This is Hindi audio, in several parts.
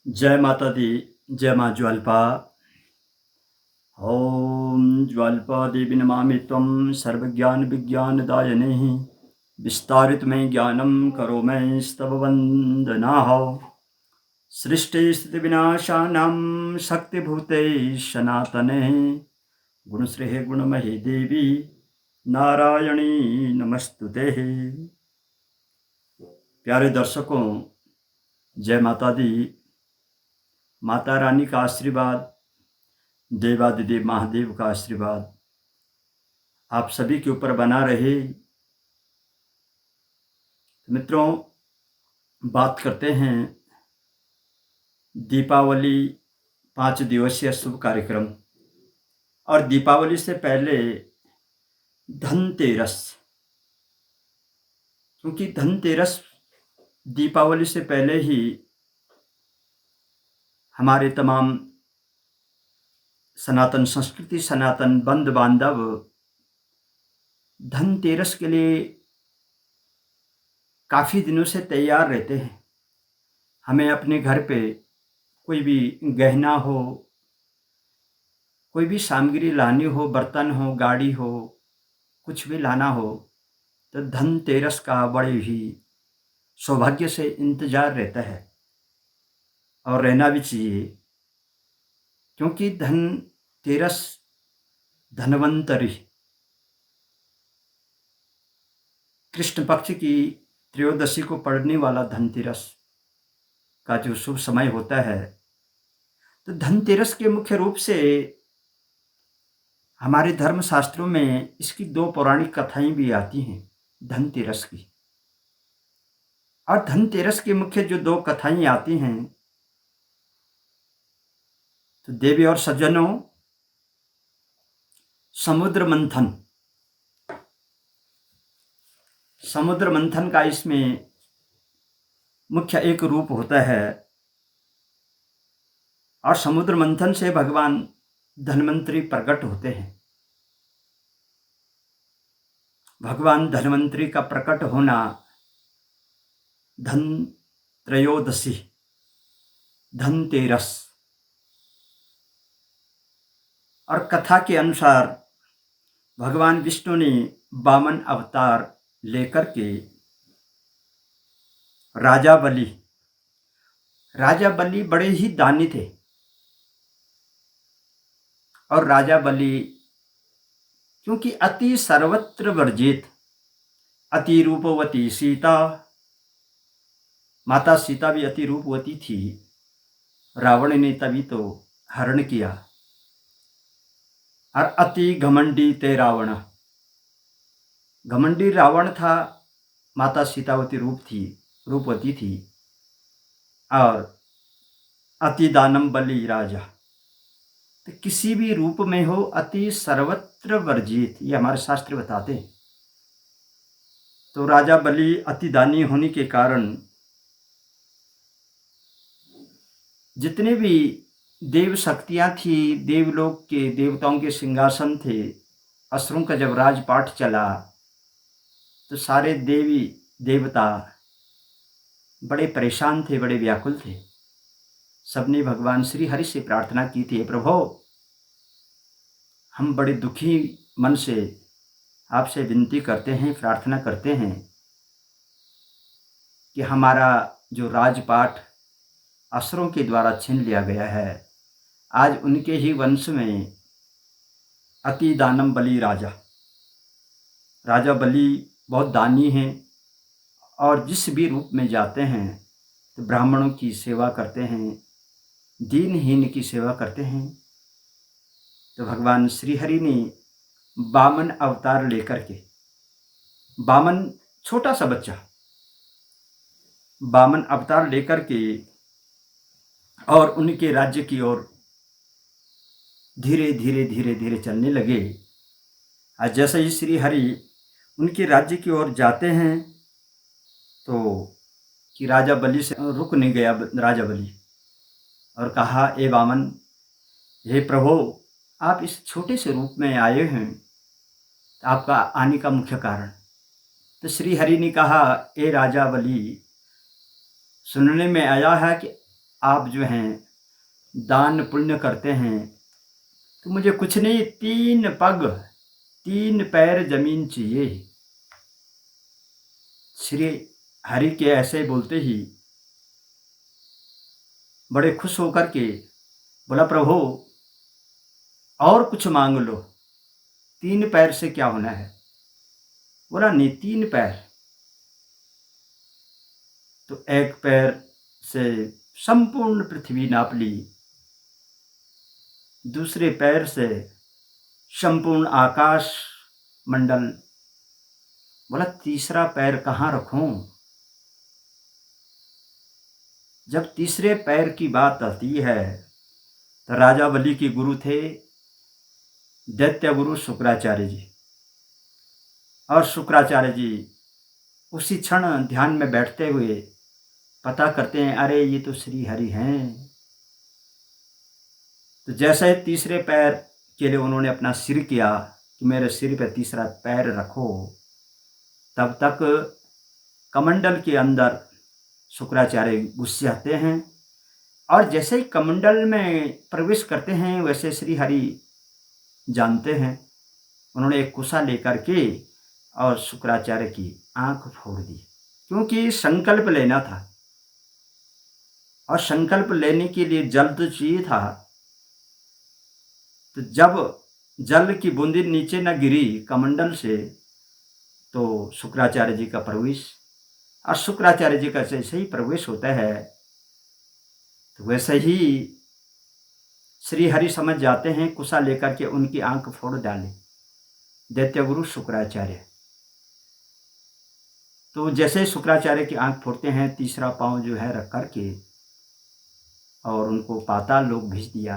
जय माता दी। जय माँ ज्वाल्पा। ॐ ज्वाल्पा देवी नमामि त्वं सर्वज्ञानविज्ञानदायिने विस्तारितमय ज्ञानं करो मयि स्तव वन्दनाः। सृष्टिस्थितिविनाशानां शक्तिभूते सनातने गुणश्रेः गुणमयी देवी नारायणी नमस्तुते। प्यारे दर्शकों, जय माता दी। माता रानी का आशीर्वाद, देवादिदेव महादेव का आशीर्वाद आप सभी के ऊपर बना रहे। मित्रों, बात करते हैं दीपावली 5 दिवसीय शुभ कार्यक्रम और दीपावली से पहले धनतेरस, क्योंकि धनतेरस दीपावली से पहले ही हमारे तमाम सनातन संस्कृति, सनातन बंधु बांधव धनतेरस के लिए काफ़ी दिनों से तैयार रहते हैं। हमें अपने घर पे कोई भी गहना हो, कोई भी सामग्री लानी हो, बर्तन हो, गाड़ी हो, कुछ भी लाना हो, तो धनतेरस का बड़े ही सौभाग्य से इंतज़ार रहता है और रहना भी चाहिए, क्योंकि धनतेरस धन्वंतरि कृष्ण पक्ष की त्रयोदशी को पड़ने वाला धनतेरस का जो शुभ समय होता है, तो धनतेरस के मुख्य रूप से हमारे धर्म शास्त्रों में इसकी 2 पौराणिक कथाएं भी आती हैं धनतेरस की। और धनतेरस की मुख्य जो 2 कथाएं आती हैं, तो देवी और सज्जनों, समुद्र मंथन का इसमें मुख्य एक रूप होता है। और समुद्र मंथन से भगवान धन्वंतरि प्रकट होते हैं। भगवान धन्वंतरि का प्रकट होना धन त्रयोदशी, धनतेरस, और कथा के अनुसार भगवान विष्णु ने वामन अवतार लेकर के राजा बलि बड़े ही दानी थे। और राजा बलि क्योंकि अति सर्वत्र वर्जित, अति रूपवती सीता, माता सीता भी अति रूपवती थी, रावण ने तभी तो हरण किया। और अति घमंडी ते रावण, घमंडी रावण था, माता सीतावती रूपवती थी। और अति दानम बलि राजा, तो किसी भी रूप में हो अति सर्वत्र वर्जित, ये हमारे शास्त्र बताते हैं। तो राजा बलि अति दानी होने के कारण जितने भी देव शक्तियां थी, देवलोक के देवताओं के सिंहासन थे, असुरों का जब राजपाट चला तो सारे देवी देवता बड़े परेशान थे, बड़े व्याकुल थे। सबने भगवान श्री हरि से प्रार्थना की थी, प्रभु हम बड़े दुखी मन से आपसे विनती करते हैं, प्रार्थना करते हैं कि हमारा जो राजपाट असुरों के द्वारा छीन लिया गया है, आज उनके ही वंश में अति दानम बलि राजा बलि बहुत दानी हैं और जिस भी रूप में जाते हैं तो ब्राह्मणों की सेवा करते हैं, दीनहीन की सेवा करते हैं। तो भगवान श्री हरि ने वामन अवतार लेकर के, वामन छोटा सा बच्चा, वामन अवतार लेकर के और उनके राज्य की ओर धीरे धीरे चलने लगे। आज जैसे ही श्री हरि उनके राज्य की ओर जाते हैं तो कि राजा बलि से रुक नहीं गया राजा बलि, और कहा, ए वामन, हे प्रभु, आप इस छोटे से रूप में आए हैं, तो आपका आने का मुख्य कारण। तो श्री हरि ने कहा, ए राजा बलि, सुनने में आया है कि आप जो हैं दान पुण्य करते हैं, तो मुझे कुछ नहीं, 3 पग 3 पैर जमीन चाहिए। श्री हरि के ऐसे बोलते ही बड़े खुश होकर के बोला, प्रभु और कुछ मांग लो, 3 पैर से क्या होना है। बोला नहीं, 3 पैर। तो 1 पैर से संपूर्ण पृथ्वी नाप ली, दूसरे पैर से संपूर्ण आकाश मंडल। बोला तीसरा पैर कहाँ रखूं। जब तीसरे पैर की बात आती है तो राजा बलि के गुरु थे दैत्य गुरु शुक्राचार्य जी, और शुक्राचार्य जी उसी क्षण ध्यान में बैठते हुए पता करते हैं, अरे ये तो श्री हरि हैं। तो जैसे तीसरे पैर के लिए उन्होंने अपना सिर किया कि मेरे सिर पे तीसरा पैर रखो, तब तक कमंडल के अंदर शुक्राचार्य घुस जाते हैं, और जैसे ही कमंडल में प्रवेश करते हैं वैसे श्री हरि जानते हैं। उन्होंने एक कुशा लेकर के और शुक्राचार्य की आंख फोड़ दी, क्योंकि संकल्प लेना था, और संकल्प लेने के लिए जल तो चाहिए था। तो जब जल की बूंदी नीचे न गिरी कमंडल से, तो शुक्राचार्य जी का प्रवेश, और शुक्राचार्य जी का जैसे ही प्रवेश होता है तो वैसे ही श्री हरि समझ जाते हैं, कुशा लेकर के उनकी आंख फोड़ डाले दैत्य गुरु शुक्राचार्य। तो जैसे शुक्राचार्य की आंख फोड़ते हैं, तीसरा पांव जो है रख करके और उनको पाताल लोक भेज दिया।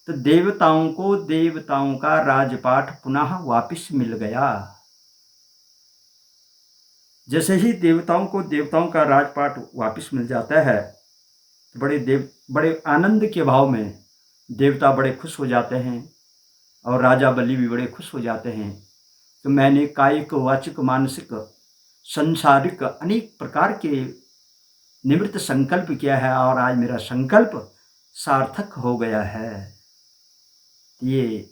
तो देवताओं को देवताओं का राजपाट पुनः वापस मिल गया। जैसे ही देवताओं को देवताओं का राजपाट वापस मिल जाता है तो बड़े आनंद के भाव में देवता बड़े खुश हो जाते हैं, और राजा बलि भी बड़े खुश हो जाते हैं। तो मैंने कायिक वाचिक मानसिक संसारिक अनेक प्रकार के निवृत्त संकल्प किया है, और आज मेरा संकल्प सार्थक हो गया है। ये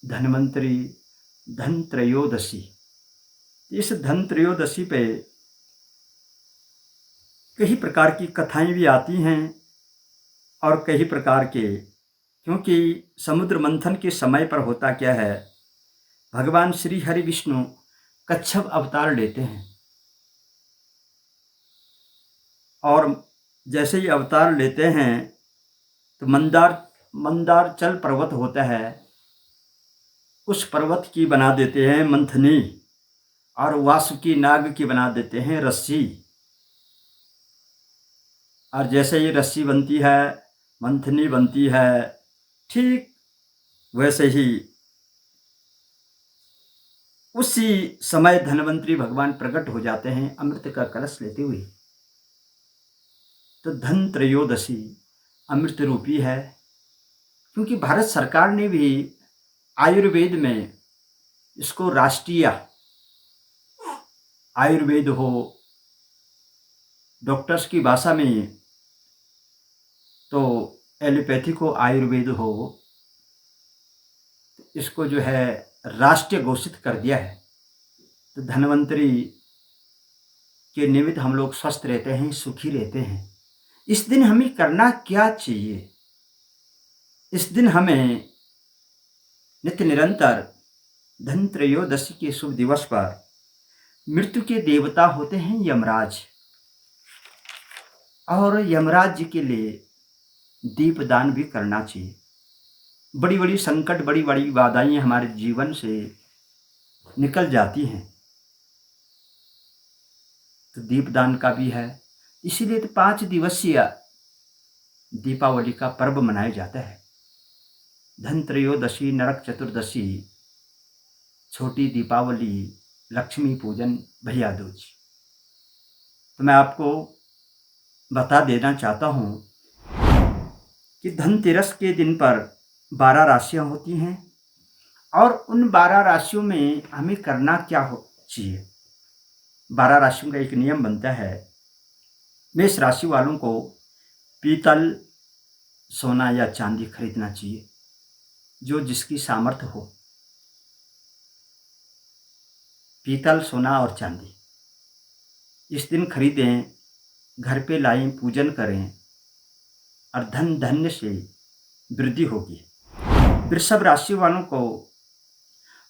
धन्वंतरी धन त्रयोदशी, इस धन त्रयोदशी पे कई प्रकार की कथाएं भी आती हैं, और कई प्रकार के, क्योंकि समुद्र मंथन के समय पर होता क्या है, भगवान श्री हरि विष्णु कच्छप अवतार लेते हैं, और जैसे ही अवतार लेते हैं तो मंदारचल पर्वत होता है, उस पर्वत की बना देते हैं मंथनी, और वासुकी नाग की बना देते हैं रस्सी। और जैसे ही रस्सी बनती है, मंथनी बनती है, ठीक वैसे ही उसी समय धन्वंतरी भगवान प्रकट हो जाते हैं अमृत का कलश लेते हुए। तो धन त्रयोदशी अमृत रूपी है, क्योंकि भारत सरकार ने भी आयुर्वेद में इसको राष्ट्रीय आयुर्वेद हो, डॉक्टर्स की भाषा में तो एलोपैथी को आयुर्वेद हो, इसको जो है राष्ट्रीय घोषित कर दिया है। तो धन्वंतरी के निमित्त हम लोग स्वस्थ रहते हैं, सुखी रहते हैं। इस दिन हमें करना क्या चाहिए? इस दिन हमें नित्य निरंतर धन त्रयोदशी के शुभ दिवस पर मृत्यु के देवता होते हैं यमराज, और यमराज जी के लिए दीपदान भी करना चाहिए। बड़ी बड़ी संकट, बड़ी बड़ी बाधाएं हमारे जीवन से निकल जाती हैं, तो दीपदान का भी है। इसीलिए तो 5 दिवसीय दीपावली का पर्व मनाया जाता है। धन त्रयोदशी, नरक चतुर्दशी, छोटी दीपावली, लक्ष्मी पूजन, भैया दूज। तो मैं आपको बता देना चाहता हूँ कि धनतेरस के दिन पर 12 राशियाँ होती हैं, और उन 12 राशियों में हमें करना क्या चाहिए। 12 राशियों का एक नियम बनता है। मेष राशि वालों को पीतल, सोना या चांदी खरीदना चाहिए, जो जिसकी सामर्थ्य हो। पीतल, सोना और चांदी इस दिन खरीदें, घर पे लाएं, पूजन करें और धन धान्य से वृद्धि होगी। वृषभ राशि वालों को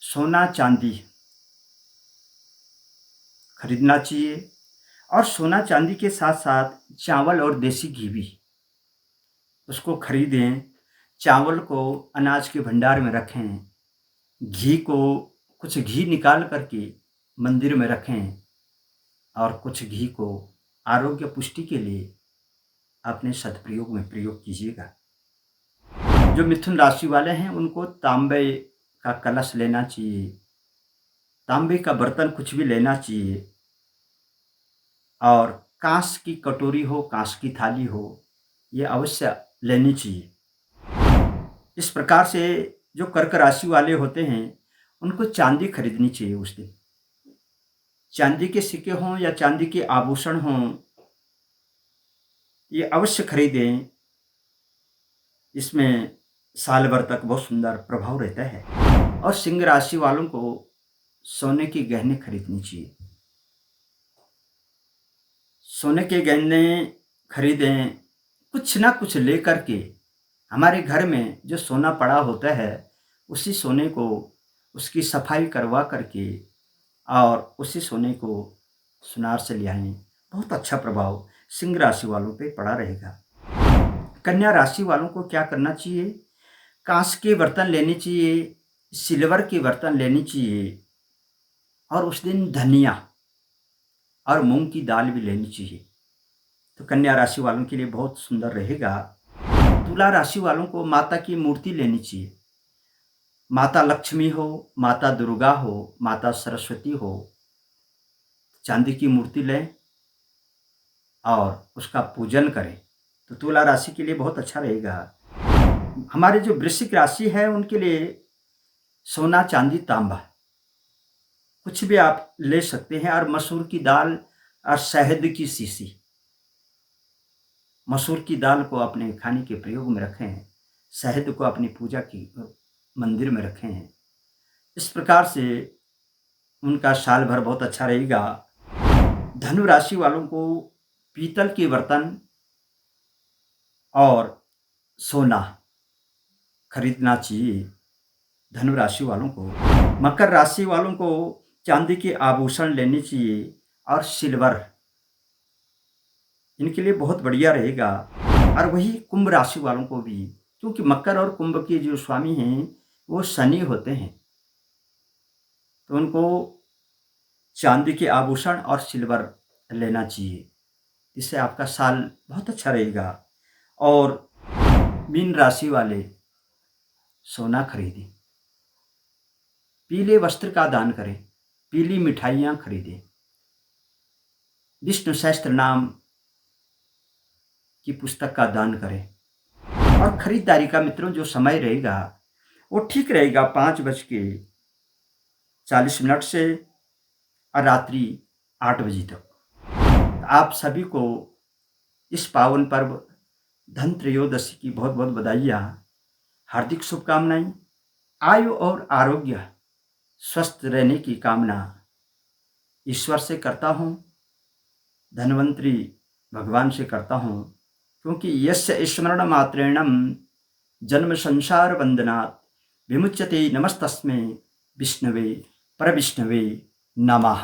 सोना चांदी खरीदना चाहिए और सोना चांदी के साथ साथ चावल और देसी घी भी उसको खरीदें। चावल को अनाज के भंडार में रखें, घी को कुछ घी निकाल करके मंदिर में रखें और कुछ घी को आरोग्य पुष्टि के लिए अपने सदप्रयोग में प्रयोग कीजिएगा। जो मिथुन राशि वाले हैं उनको तांबे का कलश लेना चाहिए, तांबे का बर्तन कुछ भी लेना चाहिए और कांस की कटोरी हो, कांस की थाली हो, ये अवश्य लेनी चाहिए। इस प्रकार से जो कर्क राशि वाले होते हैं उनको चांदी खरीदनी चाहिए उस दिन। चांदी के सिक्के हों या चांदी के आभूषण हों, ये अवश्य खरीदें। इसमें साल भर तक बहुत सुंदर प्रभाव रहता है। और सिंह राशि वालों को सोने के गहने खरीदनी चाहिए। सोने के गहने खरीदें, कुछ ना कुछ लेकर के। हमारे घर में जो सोना पड़ा होता है उसी सोने को उसकी सफाई करवा करके और उसी सोने को सुनार से ले आएं, बहुत अच्छा प्रभाव सिंह राशि वालों पे पड़ा रहेगा। कन्या राशि वालों को क्या करना चाहिए? कांच के बर्तन लेने चाहिए, सिल्वर के बर्तन लेनी चाहिए और उस दिन धनिया और मूंग की दाल भी लेनी चाहिए। तो कन्या राशि वालों के लिए बहुत सुंदर रहेगा। तुला राशि वालों को माता की मूर्ति लेनी चाहिए। माता लक्ष्मी हो, माता दुर्गा हो, माता सरस्वती हो, चांदी की मूर्ति लें और उसका पूजन करें तो तुला राशि के लिए बहुत अच्छा रहेगा। हमारे जो वृश्चिक राशि है उनके लिए सोना, चांदी, तांबा कुछ भी आप ले सकते हैं और मसूर की दाल और शहद की शीशी। मसूर की दाल को अपने खाने के प्रयोग में रखें, शहद को अपनी पूजा की मंदिर में रखें। इस प्रकार से उनका साल भर बहुत अच्छा रहेगा। धनु राशि वालों को पीतल के बर्तन और सोना खरीदना चाहिए। धनु राशि वालों को। मकर राशि वालों को चांदी के आभूषण लेने चाहिए और सिल्वर, इनके लिए बहुत बढ़िया रहेगा। और वही कुंभ राशि वालों को भी, क्योंकि मकर और कुंभ के जो स्वामी हैं वो शनि होते हैं, तो उनको चांदी के आभूषण और सिल्वर लेना चाहिए। इससे आपका साल बहुत अच्छा रहेगा। और मीन राशि वाले सोना खरीदें, पीले वस्त्र का दान करें, पीली मिठाइयाँ खरीदें, विष्णु सहस्त्र नाम की पुस्तक का दान करें। और खरीदारी का मित्रों जो समय रहेगा वो ठीक रहेगा 5:40 से और रात्रि 8 बजे तक। आप सभी को इस पावन पर्व धन त्रयोदशी की बहुत बहुत बधाइयाँ, हार्दिक शुभकामनाएं। आयु और आरोग्य स्वस्थ रहने की कामना ईश्वर से करता हूँ, धन्वंतरी भगवान से करता हूँ, क्योंकि यस्य स्मरण मात्रेणम जन्म संसार वंदनात् विमुच्यते। नमस्तस्मै विष्णवे परविष्णवे नमः।